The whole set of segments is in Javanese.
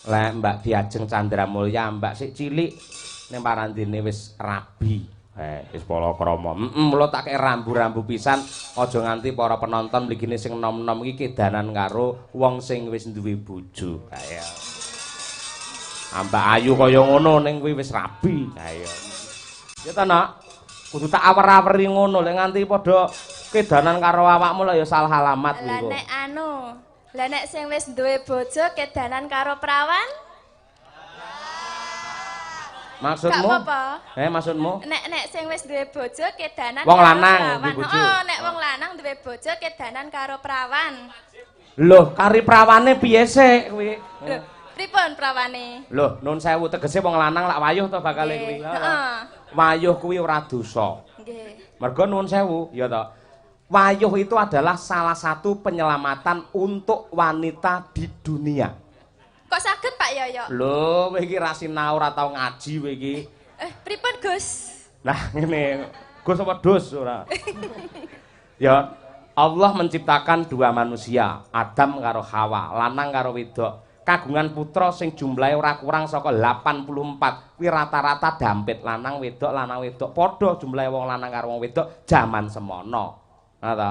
Lek Mbak Diajeng Candramulya, Mbak sik cilik ning parandene wis rabi. Wis palakrama. Mula tak kek rambu-rambu pisan aja nganti para penonton mligine sing nom-nom iki kedanan karo wong sing wis duwe bojo. Kaya Mbak Ayu kaya ngono ning kuwi wis rabi. Kaya ya ta Nak, kudu tak awer-aweri ngono lek nganti padha kedanan karo awakmu lah ya salah alamat Lah nek lah nek sing wis duwe bojo kedanan karo prawan? Maksudmu? Gak apa-apa. Maksudmu? Nek sing wis duwe bojo kedanan wong karo lanang prawan. duwe bojo. Oh, nek wong lanang duwe bojo kedanan karo prawan. Loh, kari prawane piye sik kuwi? Lho, pripun prawane? Loh, nun sewu tegese wong lanang lak wayuh to bakale kuwi. Heeh. Wayuh kuwi ora dosa. Nggih. Mergo nun sewu, ya to. Wayuh itu adalah salah satu penyelamatan untuk wanita di dunia. Kok saged Pak Yoyo? Lho, kowe iki ra sinau ora tau ngaji kowe iki. Pripun Gus? Nah, ngene. Gus apa dus ora? Ya, Allah menciptakan dua manusia, Adam karo Hawa, lanang karo wedok. Kagungan putra sing jumlahe ora kurang saka 84. Kuwi rata-rata dampit lanang wedok padha jumlahe wong lanang karo wong wedok jaman semono. Nah ta.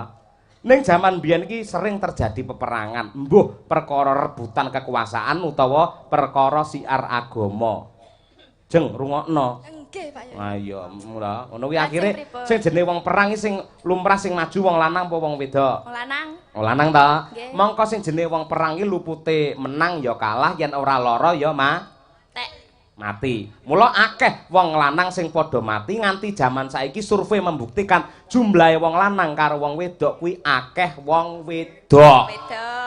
Ning jaman biyen iki sering terjadi peperangan, mbuh perkara rebutan kekuasaan utawa perkara siar agama. Jeng rungokno. Nggih, Pak Yoyo. Ayo, mula ngono kuwi akhire sing jenenge wong perang iki sing lumrah sing maju wong lanang apa wong wedok? Wong lanang. Wong lanang ta? Nggih. Mongko sing jenenge wong perang iki lupute menang ya kalah, yen ora lara ya mati. Mula akeh wong lanang sing padha mati nganti jaman saiki survei membuktikan jumlahe wong lanang karo wong wedok kuwi akeh wong wedok.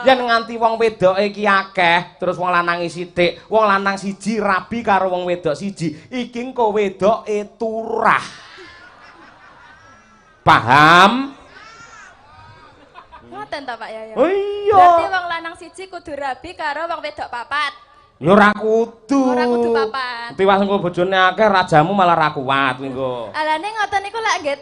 Yen nganti wong wedok iki akeh, terus wong lanang sithik, wong lanang siji rabi karo wong wedok siji, iki engko wedoke turah. Paham? Ngoten ta Pak Yoyo? Oh iya. Berarti wong lanang siji kudu rabi karo wong wedok papat. Ya ora kudu. Ora kudu papat. Tiwas engko bojone akeh rajamu malah ra kuat engko. Alane ngoten niku lak nggih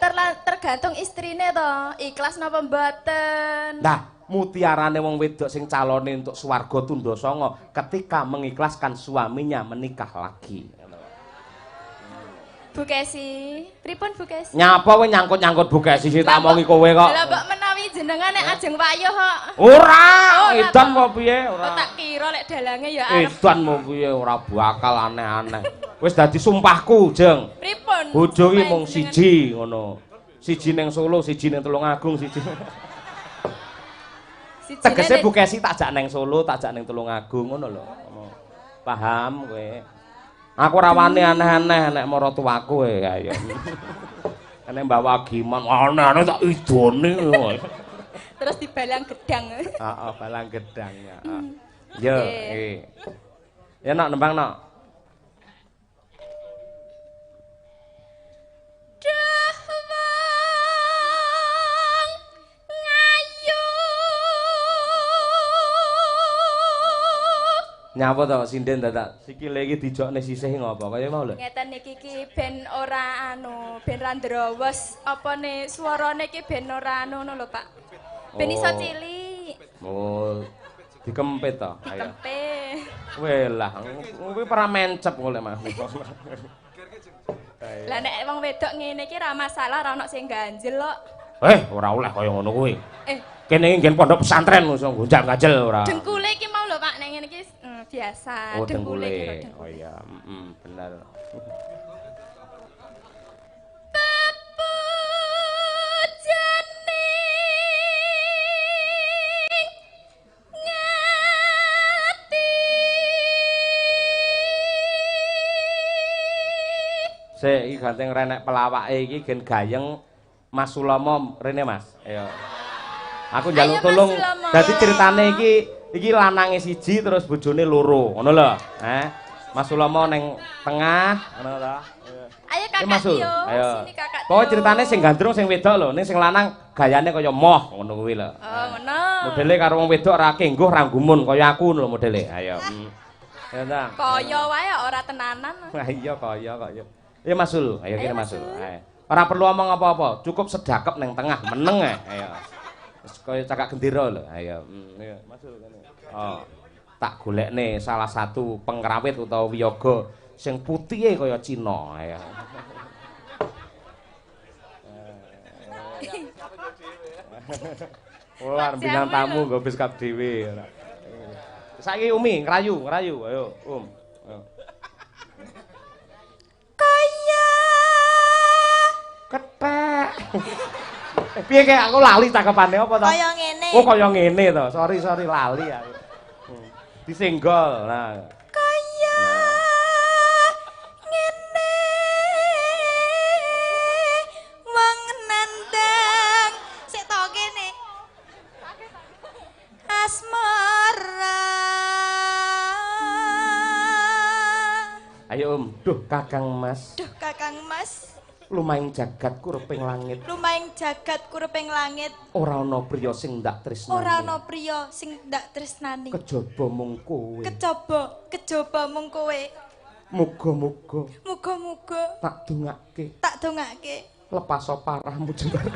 tergantung istrine to, ikhlas napa mboten. Nah, mutiarane wong wedok sing calone untuk swarga tundha sanga ketika mengikhlaskan suaminya menikah lagi. Bu Kesi, pripun Bu Kesi? Nyapa kowe nyangkut-nyangkut Bu Kesi sing tak omongi kowe kok. Lah mbok menawi jenengan nek ajeng wayuh kok. Ora, edan apa piye? Ora. Tak kira lek dalange ya arep. Edan mau piye ora bakal aneh-aneh. Wis dadi sumpahku, Jeng. Pripun? Bojo iki mung siji ngono. Siji ning Solo, siji ning Tulungagung, siji. Tegese Bu Kesi tak jak ning Solo, tak jak ning Tulungagung ngono lho. Paham kowe? Aku ora wani aneh-aneh nek maratuwaku ayo. Nek bawa giman aneh-aneh tak idone. Terus dibalang gedang. Heeh, balang gedang ya. Yo, ya nak nembang nak. Nyapa to sinden dadak sikile iki dijokne sisih ngopo kaya mau lho. Ngeten iki ben ora ben ra ndrowos apane swarane iki ben ora ngono lho Pak. Ben iso cilik. Oh. Dikempit to. Dikempit. Welah, kuwi ora mencep kok lek mah. Lah nek wong wedok ngene iki ra masalah ra ono sing ganjel kok. Ora oleh kaya ngono kuwi. Kene iki nggen pondok pesantren iso gonjang-ganjel ora. Dengkule iki mau lho Pak nek ngene iki biasa. Oh, dengkule. Oh iya, bener. Sik iki ganteng renek pelawake iki gen gayeng Mas Sulomo rene Mas. Ayo. Aku njaluk tulung. Dadi ceritane iki lanange siji terus bojone loro. Ngono lho. Mas Sulomo ning tengah, ngono ta. Ayo Kakak Tio, sini Kakak Tio. Pokoke ceritane sing gandrung sing wedok lho, ning sing lanang gayane kaya moh ngono kuwi lho. Oh, ngono. Modele karo wong wedok ra kengguh ra gumun kaya aku lho modele. Ayo. Ya ta. Kaya wae ora tenanan. Wah iya kaya kok ya. Ya Masul, ayo kene Masul. Ora perlu omong apa-apa, cukup sedakep ning tengah meneng ae. Ayo. Wis kaya cakak gendera lho. Ayo. Ayo Masul kene. Oh. tak golekne salah satu pengrawit utawa wiyaga sing putihe kaya Cina ya. Wah, bintang tamu nggo bis kap dhewe. Saiki Umi ngrayu, ayo, Ayo. Kaya Kethek. Piye kek aku lali cakepane apa to? kaya ngene. Oh, kaya ngene to. Sorry lali aku. Disenggol. Nah. Kaya ngene. Wong nandang sik to kene. Asmara. Ayo duh Kakang Mas. Duh Kakang Mas, Lumaing jagat kureping langit. lumaing jagat kureping langit. Ora ana priya sing ndak tresnani. Ora ana priya sing ndak tresnani. Kejaba mung kowe. Kejaba mung kowe. Muga-muga Muga-muga tak dongake lepas lepaso parahmu jembar.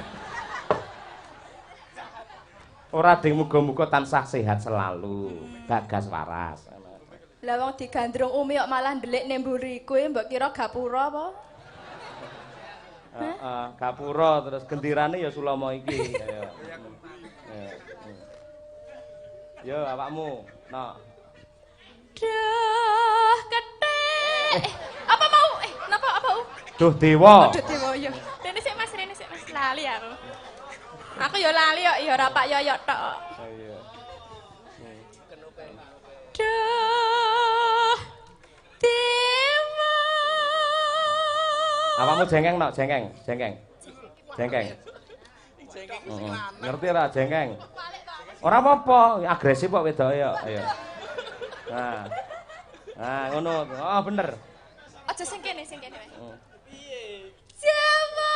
Ora ding muga-muga tansah sehat selalu. Gagas waras. Lah wong digandrung Umi kok malah ndelik ning mburi kowe mbok kira gapura apa? Heeh, gapura terus gendirane ya Sulama iki. Yo awakmu. Nah. Duh, kethek. Apa mau? Napa apa? Duh dewa. Duh dewa yo. Rene sik Mas. Lali aku. Aku yo lali kok, yo ora pak yoyok tok. Oh iya. Duh. Dewa. Awakmu jengkeng nok, jengkeng. Ngerti ora jengkeng? Ora apa-apa, agresif kok wedoke ya. Ayo. Nah. Nah, ngono. Oh, bener. Aja sing kene wae. Piye? Dewa.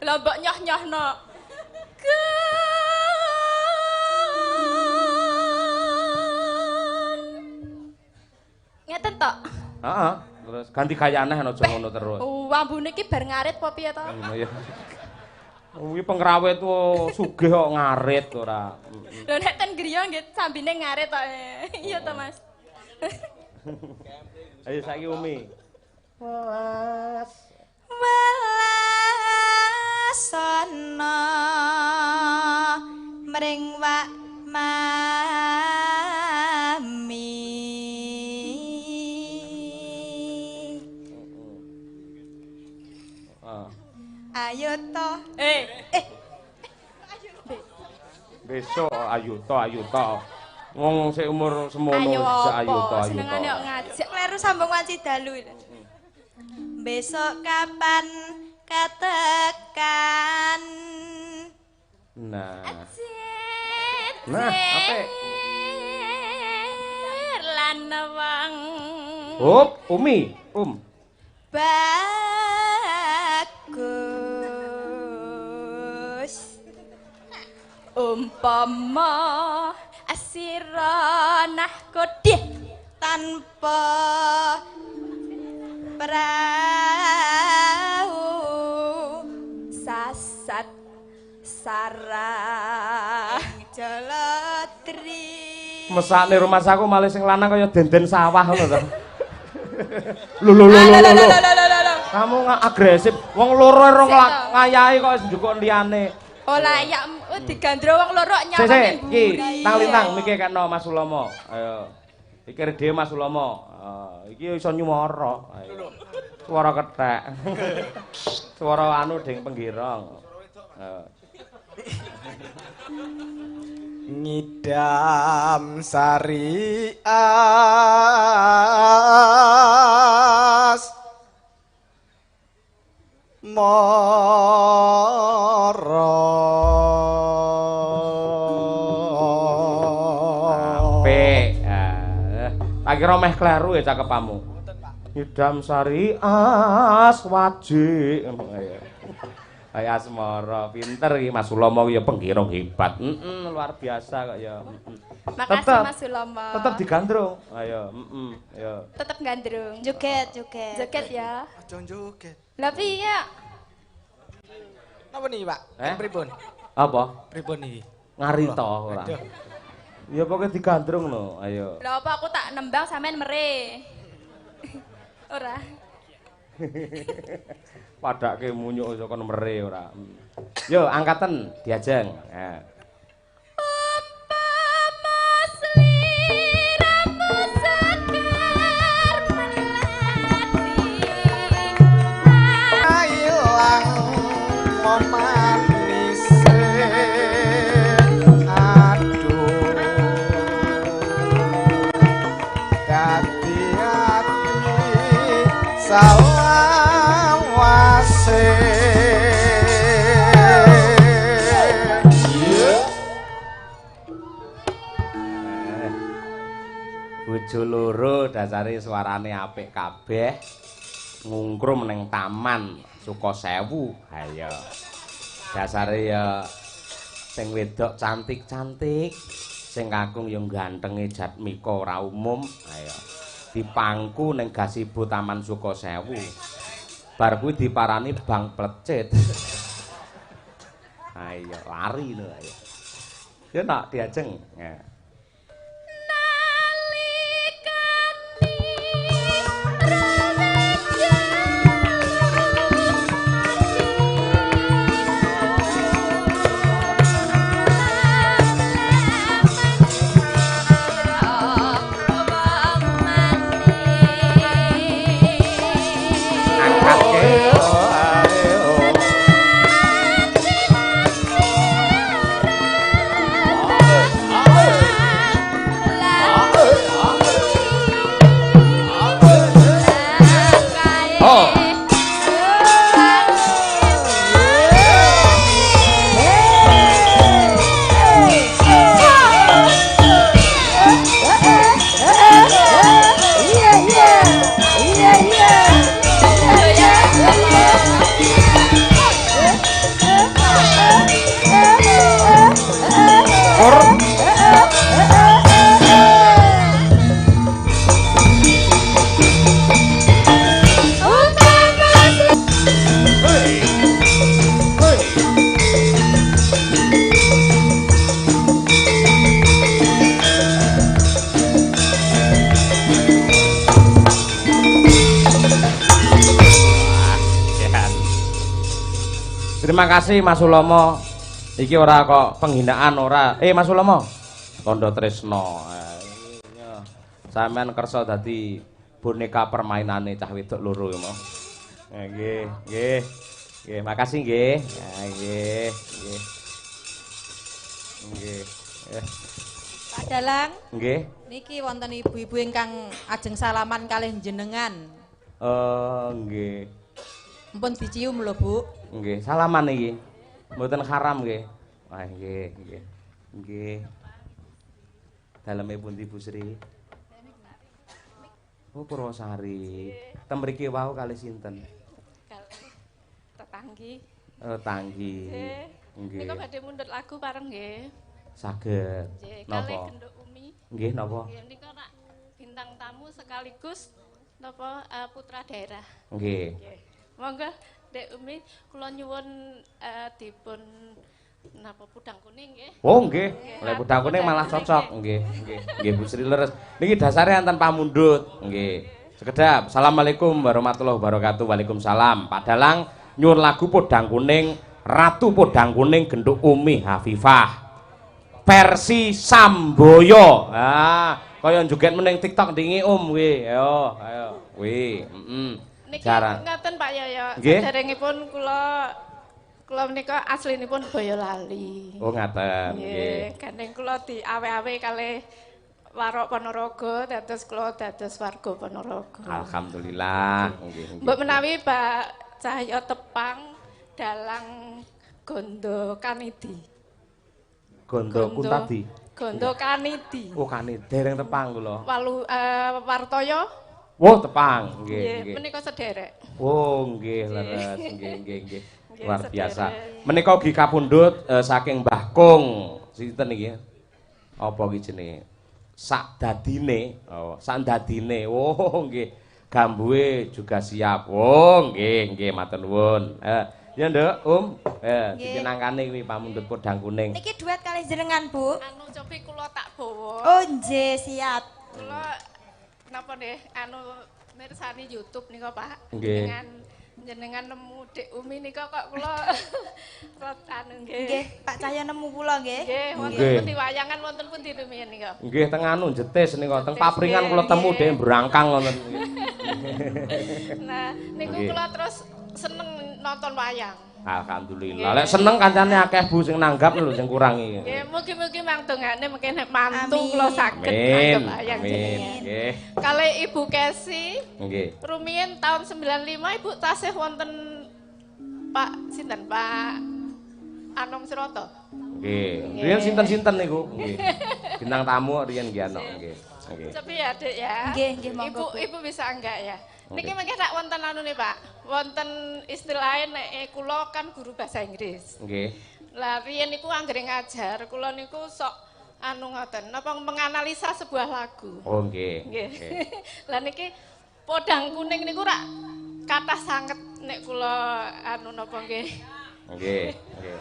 Lah mbok nyoh-nyohno. Ngeten tok. Heeh, terus ganti gaya aneh aja ngono terus. Wambune iki bar ngarit apa piye to? Iya. Kuwi pengrawit sugih kok ngarit ora. Lho nek ten griya nggih sambine ngarit tok. Iya to, Mas. Ayo saiki Umi. Welas. Welasana mring wak mami. Ayo to. Besok ayo to. Wong sik umur semono bisa ayo to. Senengane kok ngajak kleru sambung wanci dalu. Besok kapan katekan? Nah. Nah, apa? Lan wong. Umi, Bagus. Umpama asira nahkodih tanpa perahu sasat sarah jalatri. mesakne rumah saku malah sing lanang kaya denden sawah ngono to. Lho. Kamu nggak agresif. Wong loro rong ngayahi kok njukuk liyane. Oh layak digandro wong loro nyawang Sik, iki mburi. tang lintang mikir kena Mas Sulomo. Ayo. Pikir dhewe Mas Sulomo. Iki iso nyuwara. Ayo. Suara kethek. Suara anu ding penggirong. Ngidam sari as moro apik. Tak kira meh kleru ya cakepmu. Ngidam sari as wajik. Kayak asmara, pinter iki Mas Sulomo ya penggirong hebat. Luar biasa kok ya. Makasih Mas Sulomo. Tetep digandrung. Ayo, ayo. Tetep gandrung. Joget ya. aja joget. Lah piye? Napa niki, Pak? Pripun? Apa? Pripun niki? Ngarita ora. Ya pokoke digandrung no, ayo. Lah apa aku tak nembang sampean mere. Ora. Padake munyuk iso kon mere ora. Yo angkaten diajeng. Nah. Ilang manis aduh hati-hati salawase Bojo loro dasare suarane apik kabeh. Ngungkrum ning taman Sukosewu. Ayo. Dasare ya sing wedok cantik-cantik, sing kakung ya gantenge Jatmika ora umum. Ayo. Dipangku ning gazebo Taman Sukosewu. Bar kuwi diparani Bang Plecit. Ayo lari lho ayo. Ya nak diajeng. Ya. Terima kasih Mas Ulomo. Iki ora kok penghinaan ora. Mas Ulomo. Tondo Tresno. Sampeyan kersa dadi boneka permainane cah wedok loro ya, Mo. Nggih, nggih. Nggih, makasih nggih. Nggih, nggih. Nggih. Pak Dalang. Nggih. Niki wonten ibu-ibu ingkang ajeng salaman kalih jenengan. Nggih. Mumpun dicium lho, Bu. Nggih, salaman iki. Mboten haram nggih. Wah, nggih, nggih. Nggih. Daleme pundi Bu Sri? Oh, Purwosari. Tem mriki wau kalih sinten? Tetanggi. Tanggi. Nggih. Nika badhe mundhut lagu bareng nggih. Saged. Nggih, kalih Napa? Genduk Umi. Nggih, napa? Nggih, nika nak bintang tamu sekaligus napa putra daerah. Nggih. Nggih. Monggo Dek Umi kula nyuwun dipun napa pudang kuning nggih. Oh, nggih. Lek pudang kuning malah cocok. Nggih, nggih. Nggih Bu Sri leres. Niki dasare enten pamundhut. Nggih. Sekedap. Assalamualaikum warahmatullahi wabarakatuh. Waalaikumsalam. Pak Dalang nyuwun lagu Podang Kuning, Ratu Podang Kuning Genduk Umi Hafifah. Versi Samboyo. Kaya joget meneng TikTok ndingi kuwi. Ayo, ayo. Kuwi, Niki Jaran. ngaten Pak Yoyo. Nggih. Saderengipun kula menika aslinipun Boyolali. Oh, ngaten. Nggih, gandeng kula diawe-awe kalih Warok Ponorogo, dados kula dados warga Ponorogo. Alhamdulillah. Nggih, nggih. Mbok menawi Pak Cahyo Tepang Dalang Gondo Kanidi. Gondo Kuntadi. Gondo Kanidi. Oh, kanid dereng tepang kula. Wartoyo. Oh, tepang. Nggih, Nggih, nggih. menika sederek. Oh, nggih, leres. Nggih, nggih, nggih. Nggih, Luar sederek. biasa. Menika ugi kapundhut saking Mbah Kung. Sinten iki? Apa iki jenenge? Sak dadine. Oh, sak dadine. Oh, nggih. Gambuhe juga siap. Oh, nggih, nggih, matur nuwun. Ya, Nduk, dikenangkane kuwi pamundhut podang kuning. Niki duet kali jenengan, Bu. Anu cobi kula tak bawa. Oh, nggih, siap. Kula napa nggih anu mirsani YouTube nika, Pak. Nggih. Jenengan nemu Dik Umi nika kok kula rot anu nggih. Nggih, Pak Cahya nemu kula nggih. Nggih, wonten Nggih. pundi wayangan wonten pundi rumiyin nika. Nggih, teng anu jetis nika, teng papringan kula temu dhek brangkang ngoten. Nah, niku Nggih. kula terus seneng nonton wayang. Alhamdulillah. Lek seneng kancane akeh Bu sing nanggap lho sing kurang iki. Nggih, mugi-mugi mangdongane mungkin nek mantu Amin. kula saged Amin. nanggep wayang Amin. jenengan. Nggih. Kali Ibu Kesi, Nggih. rumiyin tahun 95 Ibu tasih wonten Pak sinten Pak Anom Siroto. Nggih. Riyen sinten-sinten niku? Nggih. Bintang tamu riyen nggih ana nggih. Nggih. Coba ya, Dek ya. Nggih, monggo, Bu. Ibu bisa enggak ya? Niki Nggih. mengke tak wonten anu nih, Pak. Wonten istilahnya nek kula kan guru bahasa Inggris. Nggih. Lah riyen niku anggere ngajar, kula niku sok anu ngoten, napa menganalisa sebuah lagu. Oh nggih. Nggih. Nggih. Lah niki podang kuning niku rak kathah sanget nek kula anu napa nggih. Nggih. Nggih.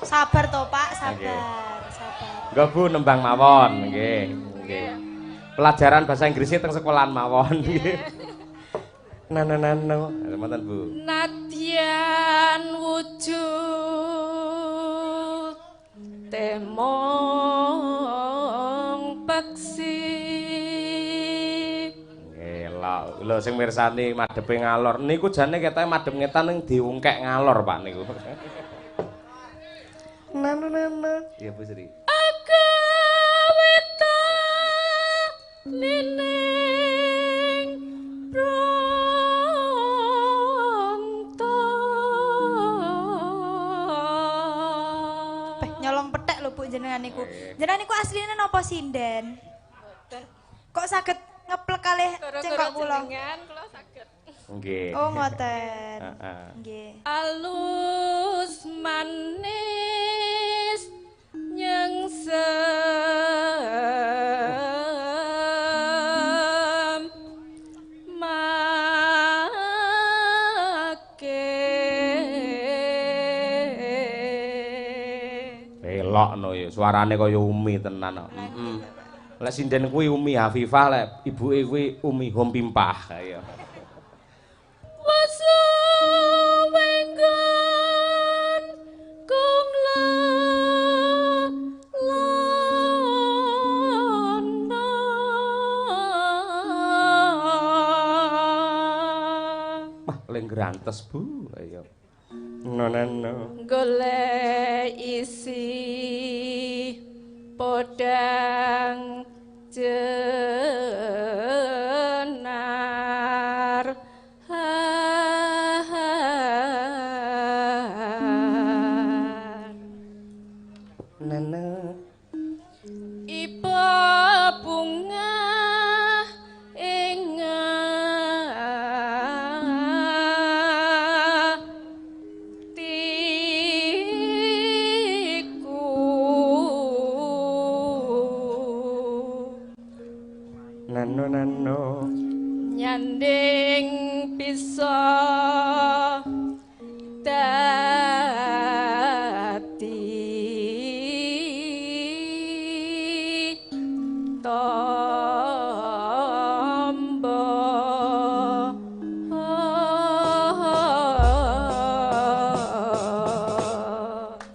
Sabar to, Pak, Nggih. sabar. Nggih Bu nembang mawon nggih. Nggih. Pelajaran bahasa Inggrisnya teng sekolahan mawon nggih. Nananano, mboten Bu. Nadyan wujud temong peksi. Lho sing mirsani madhepe ngalor. Niku jane ketoke madhep ngetan ning diungkek ngalor, Pak niku. Nananano. Iya Bu Sri. Agaweta nining pronto. Nyolong petek lho, Bu, jenengan niku. Jenengan niku asline napa sinden? Kok saged ngeplek kalih cengkok kula? Jenengan kula saged. Nggih. Oh, ngoten. Heeh. Nggih. Alus manis nyengsem make. Belokno ya, suarane kaya Umi tenan kok. Heeh. Lek sinden kuwi Umi Hafifah, lek ibuke kuwi Umi Hompimpah kaya. Wasuwengan kung Wah, leng grantes Bu, ayo. No. golek isi podang jenar Nana. iba bunga Nano. nyanding bisa dadi tombo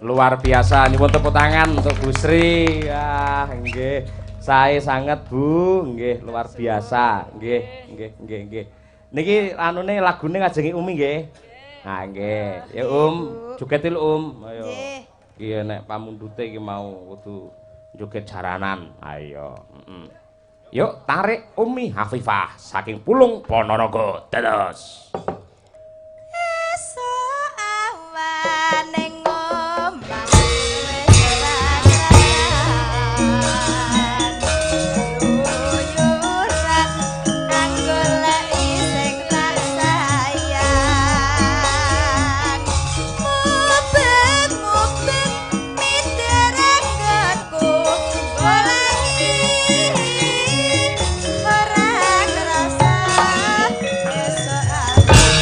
Luar biasa, nyuwun tepuk tangan untuk Bu Sri. Ah, nggih. Sae sanget Bu, nggih luar biasa. Nggih. Niki anune lagune ngajengi Umi nggih. Nah, nggih. Ya joget lho Ayo. Nggih. Iya nek pamundhute iki mau kudu joget jaranan. Ayo, Yuk tarik Umi Hafifah saking Pulung Ponorogo. Dados. Esuk awan ning omah luyuran anggoleki sing tak sayang mubeng miderengku lagi ora kerasa esuk awan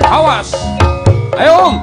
Awas. Ayo Om.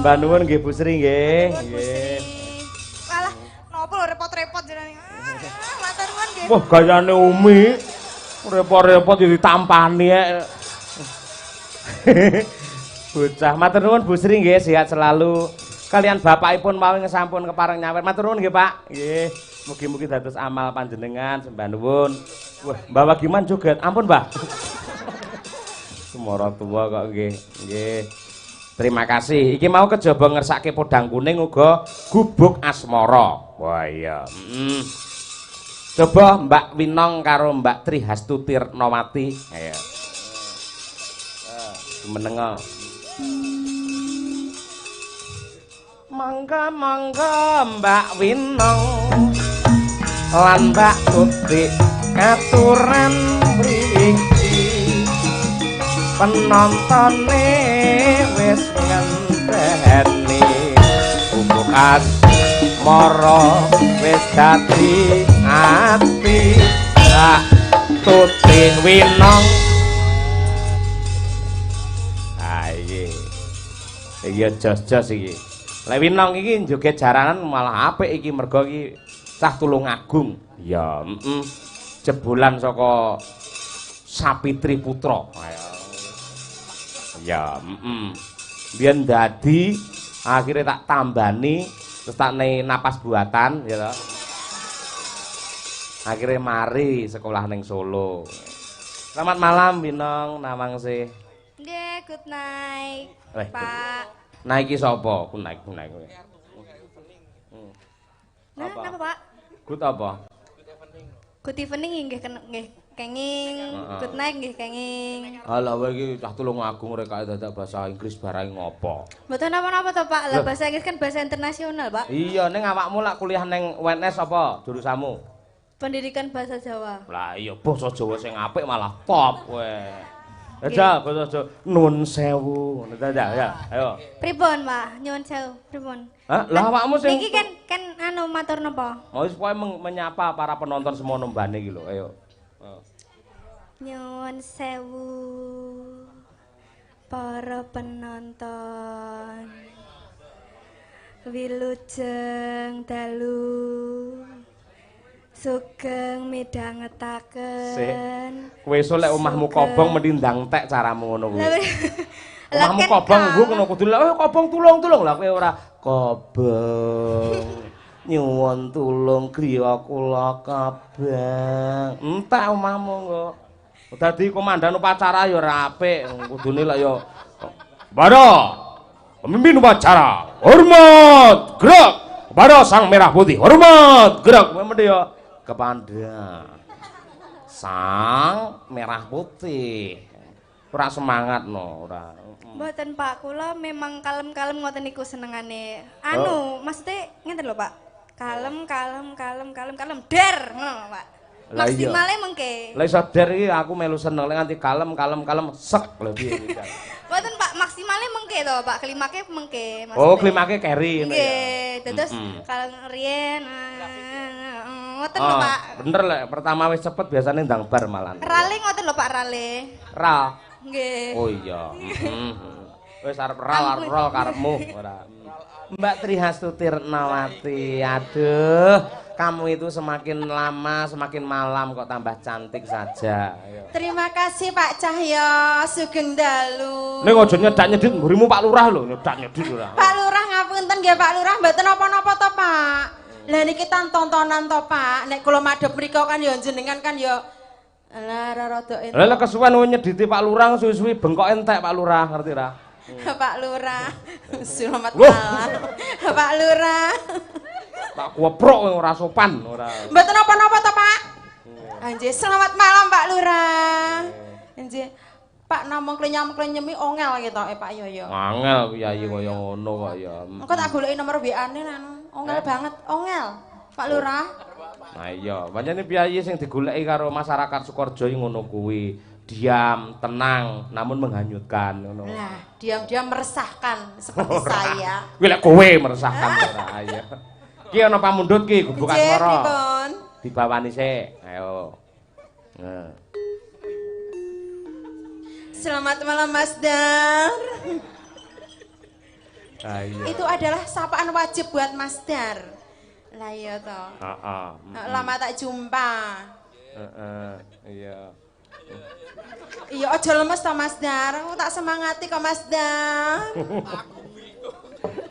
Mbak nuwun nggih Bu Sri nggih. Nggih. Alah, nopo lho repot-repot jenengan. Matur nuwun nggih. Wah, gayane Umi. Repot-repot ditampani bocah. Matur nuwun Bu Sri nggih, sehat selalu. Kalian bapakipun mau sampun kepareng nyawer. Matur nuwun nggih, Pak. Nggih. Mugi-mugi dados amal panjenengan, sembah nuwun. Wah, Mbak Giman joget. Ampun, Mbak. Semara tua kok nggih. Nggih. Terima kasih. Iki mau kejaba ngersake podang kuning uga gubuk asmara. Wah iya. Coba Mbak Winong karo Mbak Tri Hastuti Retnawati. Ayo. Menengo. Mangga-mangga Mbak Winong lan Mbak Tuti aturan mriki. Penontone wis ngenteni gubuk asmara wis dadi ati Mbak Tuti Winong. Ayo. Iki jos-jos iki. Lek Winong iki joget jaranan malah apik iki mergo iki cah Tulungagung. Ya, jebolan saka Sapitri Putra. Ya, biyen dadi akhirnya tak tambani terus tak napas buatan ya toh. Akhirnya mari sekolah ning Solo. Selamat malam Winong, Nawangse. Nggih, good night. Pak. Nah iki sapa? Ku naik. Nah, apa Pak? Good apa? Good evening nggih nggih. Kenging, good night nggih kenging. Alah kowe iki cah Tulungagung rek kae dadak bahasa Inggris barang ngopo. Mboten napa-napa to, Pak. Lah bahasa Inggris kan bahasa internasional, Pak. Iya, ning awakmu lak kuliah ning UNS apa jurusanmu? Pendidikan bahasa Jawa. Lah iya basa Jawa sing apik malah top kowe. Aja basa Jawa nun sewu ngono ta ya. Ayo. Pripun, Pak? Nyuwun sewu, pripun? Hah? Lah awakmu sing Niki kan anu matur napa? wis pokoke menyapa para penonton semono mbane iki lho. Ayo. Nyuwun sewu para penonton. Wilujeng dalu sugeng midhangetaken. Kowe esuk lek omahmu kobong mending ndang tek caramu ngono kuwi. Lah Omahmu kan kobong nggo ngono kudu lek kobong tulung lah kowe ora kobong. Nyuwun tulung griya kula kabang. Entek omahmu nggo. Dadi komandan upacara ya ora apik, kudune lek ya Para pemimpin upacara, hormat, gerak kepada Sang Merah Putih, hormat, gerak mesti ya kepada Sang Merah Putih. Ora semangat no, ora. Mboten Pak, kula memang kalem-kalem ngoten niku senengane. Anu, maksudnya ngenten lho Pak. Kalem der ngono Pak. Maksimale mengke. Lah iso der iki aku melu seneng lek nganti kalem sek lho piye iki. Mboten Pak, maksimale mengke to Pak, klimake mengke. Oh, klimake keri ngono ya. Nggih, terus kalem riyen ngoten lho Pak. Bener lek pertama wis cepet biasane ndang bar malan. Rale ngoten lho Pak, rale. Ra. Nggih. Oh iya. Wis arep rol karepmu ora. Mbak Trihastuti Retnawati, aduh, kamu itu semakin lama semakin malam kok tambah cantik saja. Ayo. Terima kasih Pak Cahyo, sugeng dalu. Ning aja nyedak-nyedit mburimu Pak Lurah lho, nyedak-nyedit ora. Pak Lurah ngapunten nggih Pak Lurah, mboten napa-napa to Pak. Lah niki tontonan to Pak, nek kula madhep mriku kan ya jenengan kan ya rada entuk. Lah kesuwen nyediti Pak Lurah suwi-suwi bengkok entek Pak Lurah, ngerti ra? Pak Lurah, selamat malam. Pak Lurah. Tak kuoprok ora sopan ora. Mboten napa-napa to Pak. Anjir, selamat malam Pak Lurah. Anjir. Pak namung klenyam-klenyemi ongel gitu Pak Yoyo. Angel piyayi kaya ngono kok ya. Engko tak goleki nomor WA-ne nang ongel banget, ongel. Pak Lurah. Nah iya, pancene piyayi sing digoleki karo masyarakat Sukorejo iki ngono kuwi. Diam, tenang, namun menghanyutkan ngono. Nah, diam-diam meresahkan seperti saya. Kuwi lek kowe meresahkan ora ayo. Ki ana pamundhut ki gubuk asmara. Pripun? Dibawani sik. Ayo. Nah. Selamat malam Mas Dar. Ayo. Itu adalah sapaan wajib buat Mas Dar. Lah iya toh. Heeh. Lama tak jumpa. Heeh. Iya. Iya aja lemes toh Mas Dar. Aku tak semangati kok Mas Dar.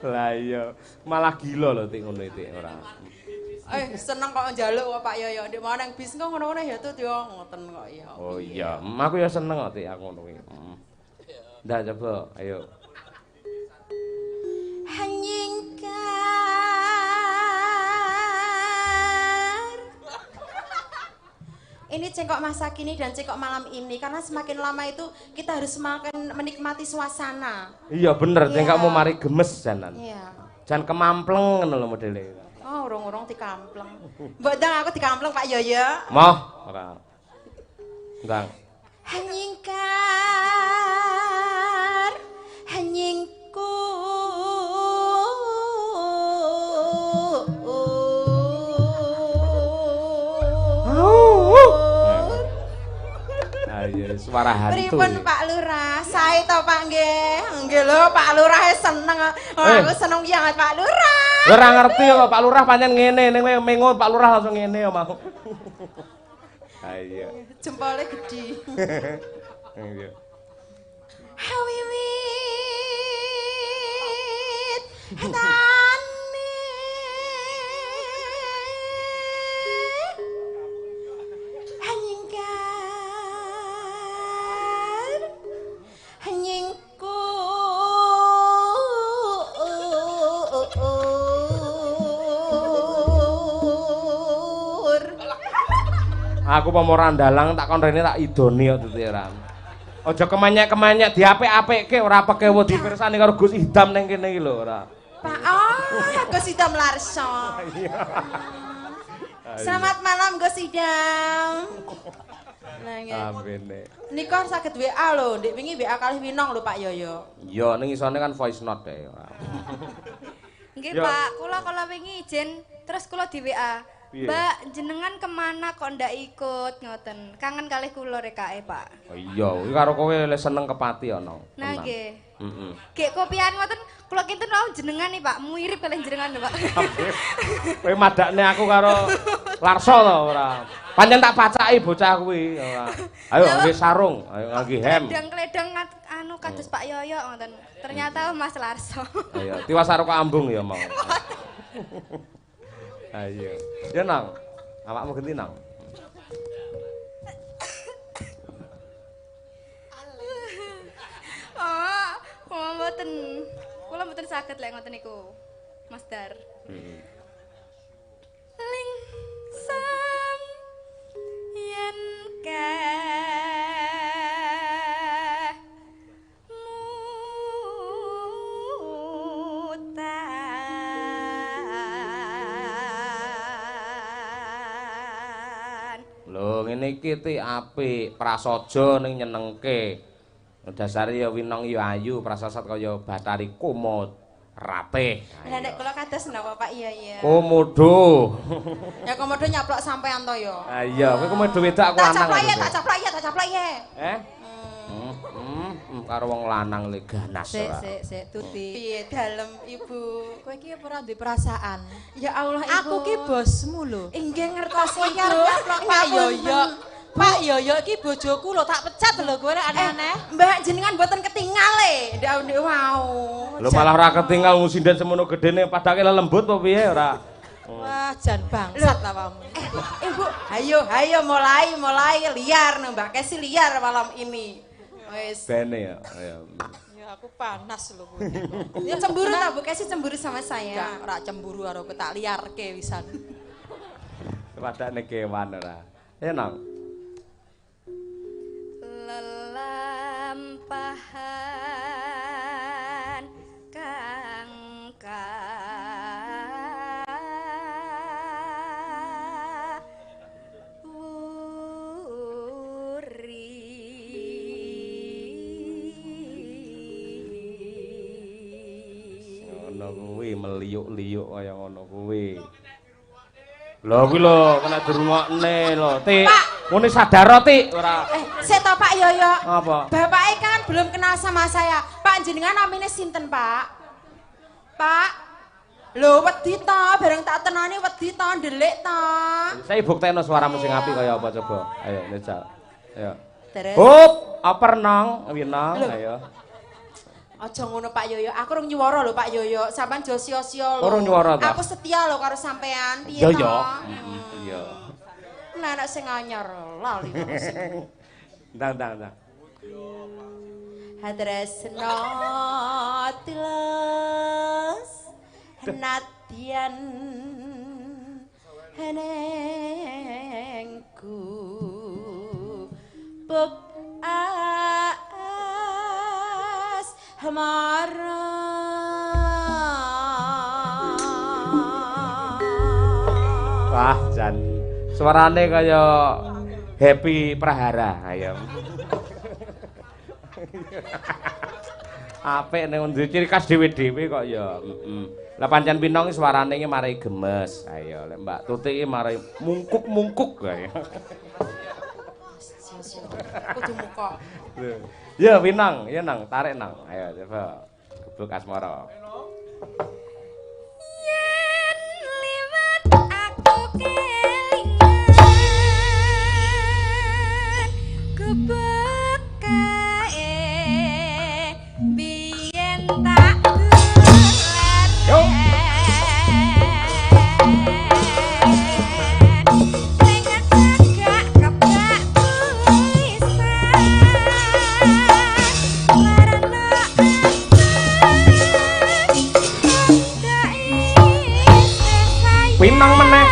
Lah iya, malah gila lho tik ngono iki ora. Seneng kok njaluk kok Pak Yoyo. Ndek mau nang bis kok ngono-ngono ya tut yo ngoten kok ya. Oh iya, aku ya seneng kok tik aku ngono kuwi. Ndak coba, ayo. Hanyingkar. Ini cengkok masa kini dan cengkok malam ini karena semakin lama itu kita harus semakin menikmati suasana. Iya bener, Iya. cengkok mau mari gemes janan. Iya. Jan kemampleng ngono lho modele. Oh, urung-urung dikampleng. Mbok ndang aku dikampleng Pak Yoyo. Moh, ora. Enggak. Hanyingkar. Hanyingku. Ayo suara hantu. Pripun Pak Lurah? Sae to Pak nggih. Nggih lho Pak Lurah seneng. Aku seneng banget Pak Lurah. Ora ngerti kok Pak Lurah pancen ngene ning mengut Pak Lurah langsung ngene ya mau. Ayo. Jempolnya gede. Ayo. Hawiwit tani hanyingkar hanyingku Aku pemoran dalang tak kon rene tak idoni kok titiran. Aja kemenyek-kemenyek diapik-apikke ora pekewo dipirsani karo Gus Idam ning kene iki lho ora. Pak, Gus Idam Larso. Selamat malam Gus Idam. Nah, ambene. Nika saged WA lho, ndek wingi WA kalih Winong lho Pak Yoyo. Iya ning isone kan voice note e ora. Nggih Pak, kula wingi izin terus kula di WA. Piye? Mbak, jenengan kemana kok ndak ikut ngoten? Kangen kalih kula rekae, Pak. Oh iya, iki karo kowe le seneng kepati ana. Nah nggih. Heeh. Gek kopian ngoten kula kinten wau jenengan nih, Pak. Muirip kalih jenengan lho, Pak. Kowe madakne aku karo Larso to ora. Pancen tak pacaki bocah kuwi ora. Ayo ngangge sarung, ayo ngangge hem. Kledang anu kados Pak Yoyo ngoten. Ternyata Mas Larso. Ayo, tiwas karo ambung ya mau. Ayo. Ya nang. Awakmu genti nang. Oh, kula mboten saged lek ngoten niku. Mas Dar. Ling sam yen Lho ngene iki ti apik, prasaja ning nyenengke. Dasare ya Winong ya ayu, prasasat kaya Bathari Kumud Ratih. Lah nek kula kados napa Pak? Iya. Komodo. Ya komodo nyaplok sampean to ya. Ah iya, kowe komodo wedok aku lanang. Tak caplok ya. Karo wong lanang le ganas ora. Sik, Tuti. Piye dalem Ibu? Kowe iki apa ora duwe perasaan? Ya Allah, Ibu. Aku ki bosmu lho. Inggih ngertos iki nyaplok Pak Yoyo. Pak Yoyo iki bojoku lho, tak pecat lho kowe rek aneh-aneh. Mbak jenengan mboten ketinggal e. Ndek wau. Lho malah ora ketinggal musinden semono gedene padake lembut apa piye ora. Wah, jan bangsat awamu. Ibu, ayo mulai liar no Mbak Kesi liar malam ini. Wis. Bene ya. Ayo. Ya aku panas lho kowe. Ya cemburu ta Bu Kesi cemburu sama saya? Enggak, ora cemburu karo tak liarke wisan. Padane kewan ora. Ya nang. Lelampahan kang Ngono kuwi meliuk-liuk kaya ngono kuwi. Lho kuwi lho kena dirungokne lho, Tik. Ngene sadar Tik ora. Sik to Pak Yoyo. Apa? Bapaknya kan belum kenal sama saya. Pak jenengan namanya sinten, Pak? Pak. Lho wedi to, bareng tak tenani wedi to, ndelik to. Saya buktekno suaramu sing apik kaya apa coba. Ayo njajal. Ayo. Terus. Hup, apa nang? Winang, ayo. Aja ngono Pak Yoyo, aku rung nyuwara lho Pak Yoyo. Sampeyan jo sia-sia lho. Ora nyuwara ta? Aku setia lho karo sampean. Piye Iya to? ya. Iya. Nek sing anyar lali terus. Ndang. Hadresno tilas nadyan henengku bekas hamara. Wah, jan suarane kaya Happy Prahara. Ayo. Apik ning ndek ciri khas dhewe-dhewe kok ya. Lah pancen Pinong iki suarane iki mari gemes. Ayo, lek Mbak Tuti iki mari mungkuk-mungkuk kae. Kudu muka. Ya Pinong, ya nang, tarik nang. Ayo coba gebuk asmara. yen liwat aku kelingan kebekae biyen tak Yo. Pinang meneh.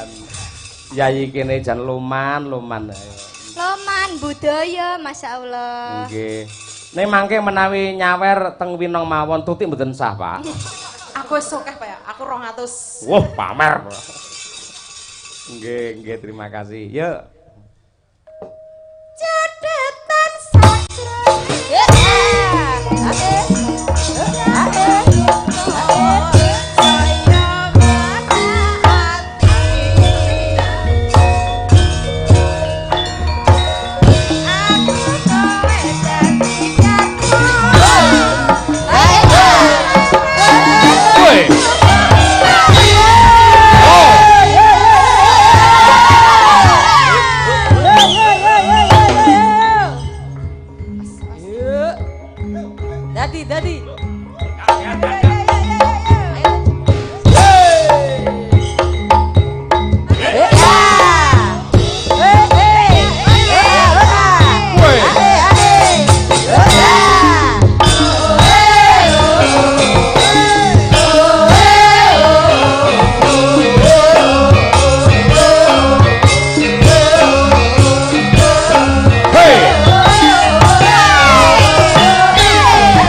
Jan. Yayi kene jan luman. Loman budaya masyaallah. Nggih. Ning mangke menawi nyawer teng Winong mawon tutik mboten sah, Pak. Aku wis akeh, Pak ya. Aku 200. Wah, pamer. Nggih, terima kasih. Yuk.